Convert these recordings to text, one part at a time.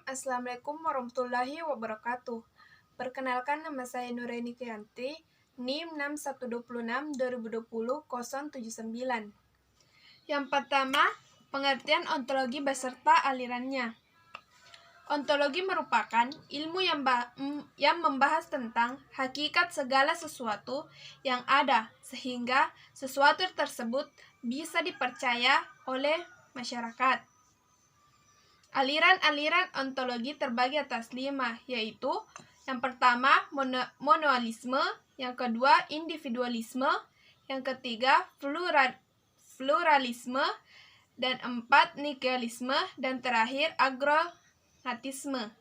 Assalamualaikum warahmatullahi wabarakatuh. Perkenalkan, nama saya Nuraini Kriyanti, NIM 6126-2020-079. Yang pertama, pengertian ontologi beserta alirannya. Ontologi merupakan ilmu yang membahas tentang hakikat segala sesuatu yang ada, sehingga sesuatu tersebut bisa dipercaya oleh masyarakat. Aliran-aliran ontologi terbagi atas 5, yaitu yang pertama monoalisme, yang kedua individualisme, yang ketiga pluralisme, dan 4 nihilisme, dan terakhir agnotisme.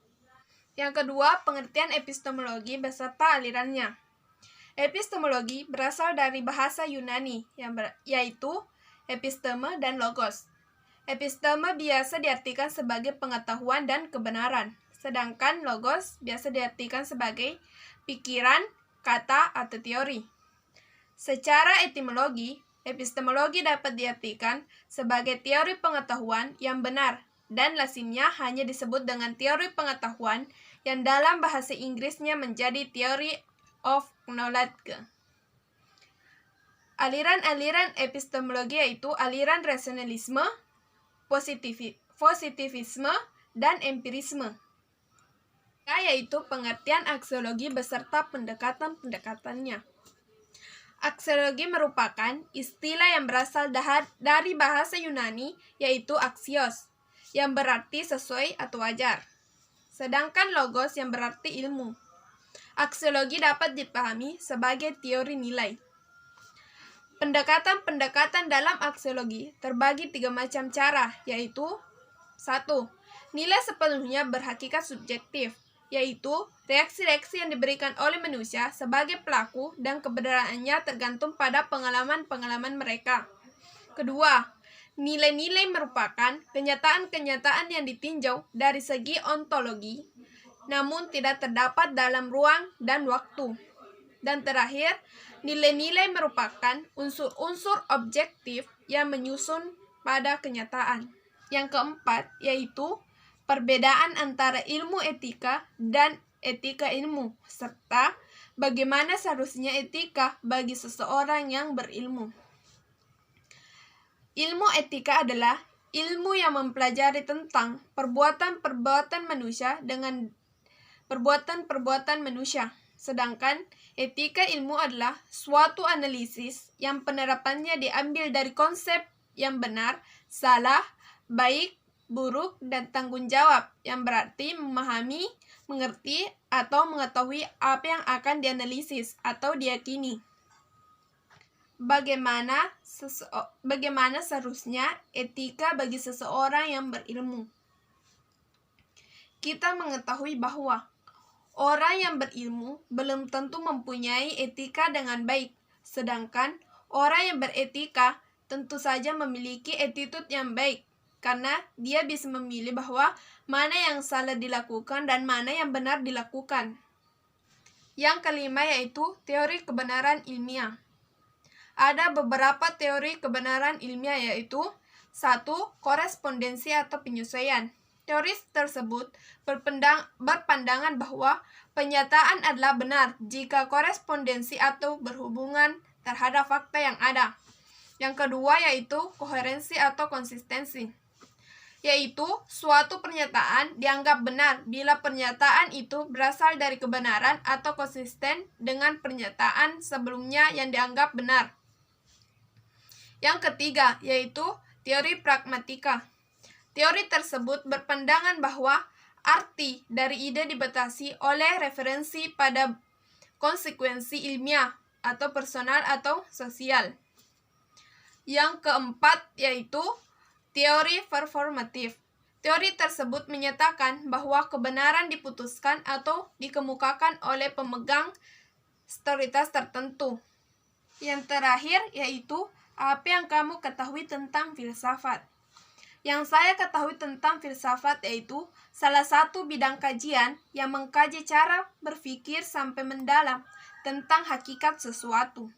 Yang kedua, pengertian epistemologi beserta alirannya. Epistemologi berasal dari bahasa Yunani, yaitu episteme dan logos. Episteme biasa diartikan sebagai pengetahuan dan kebenaran, sedangkan logos biasa diartikan sebagai pikiran, kata, atau teori. Secara etimologi, epistemologi dapat diartikan sebagai teori pengetahuan yang benar, dan lazimnya hanya disebut dengan teori pengetahuan yang dalam bahasa Inggrisnya menjadi theory of knowledge. Aliran-aliran epistemologi yaitu aliran rasionalisme, positivisme, dan empirisme, yaitu pengertian aksiologi beserta pendekatan-pendekatannya. Aksiologi merupakan istilah yang berasal dari bahasa Yunani, yaitu axios, yang berarti sesuai atau wajar, sedangkan logos yang berarti ilmu. Aksiologi dapat dipahami sebagai teori nilai. Pendekatan-pendekatan dalam aksiologi terbagi 3 macam cara, yaitu 1. Nilai sepenuhnya berhakikat subjektif, yaitu reaksi-reaksi yang diberikan oleh manusia sebagai pelaku dan kebenarannya tergantung pada pengalaman-pengalaman mereka. Kedua, nilai-nilai merupakan kenyataan-kenyataan yang ditinjau dari segi ontologi, namun tidak terdapat dalam ruang dan waktu. Dan terakhir, nilai-nilai merupakan unsur-unsur objektif yang menyusun pada kenyataan. Yang keempat, yaitu perbedaan antara ilmu etika dan etika ilmu, serta bagaimana seharusnya etika bagi seseorang yang berilmu. Ilmu etika adalah ilmu yang mempelajari tentang perbuatan-perbuatan manusia dengan perbuatan-perbuatan manusia. Sedangkan etika ilmu adalah suatu analisis yang penerapannya diambil dari konsep yang benar, salah, baik, buruk, dan tanggung jawab, yang berarti memahami, mengerti, atau mengetahui apa yang akan dianalisis atau diyakini. Bagaimana seharusnya etika bagi seseorang yang berilmu? Kita mengetahui bahwa orang yang berilmu belum tentu mempunyai etika dengan baik, sedangkan orang yang beretika tentu saja memiliki attitude yang baik, karena dia bisa memilih bahwa mana yang salah dilakukan dan mana yang benar dilakukan. Yang kelima yaitu teori kebenaran ilmiah. Ada beberapa teori kebenaran ilmiah, yaitu 1. Korespondensi atau penyesuaian. Teori tersebut berpandangan bahwa penyataan adalah benar jika korespondensi atau berhubungan terhadap fakta yang ada. Yang kedua yaitu koherensi atau konsistensi, yaitu suatu pernyataan dianggap benar bila pernyataan itu berasal dari kebenaran atau konsisten dengan pernyataan sebelumnya yang dianggap benar. Yang ketiga yaitu teori pragmatika. Teori tersebut berpandangan bahwa arti dari ide dibatasi oleh referensi pada konsekuensi ilmiah atau personal atau sosial. Yang keempat yaitu teori performatif. Teori tersebut menyatakan bahwa kebenaran diputuskan atau dikemukakan oleh pemegang otoritas tertentu. Yang terakhir yaitu apa yang kamu ketahui tentang filsafat. Yang saya ketahui tentang filsafat yaitu salah satu bidang kajian yang mengkaji cara berpikir sampai mendalam tentang hakikat sesuatu.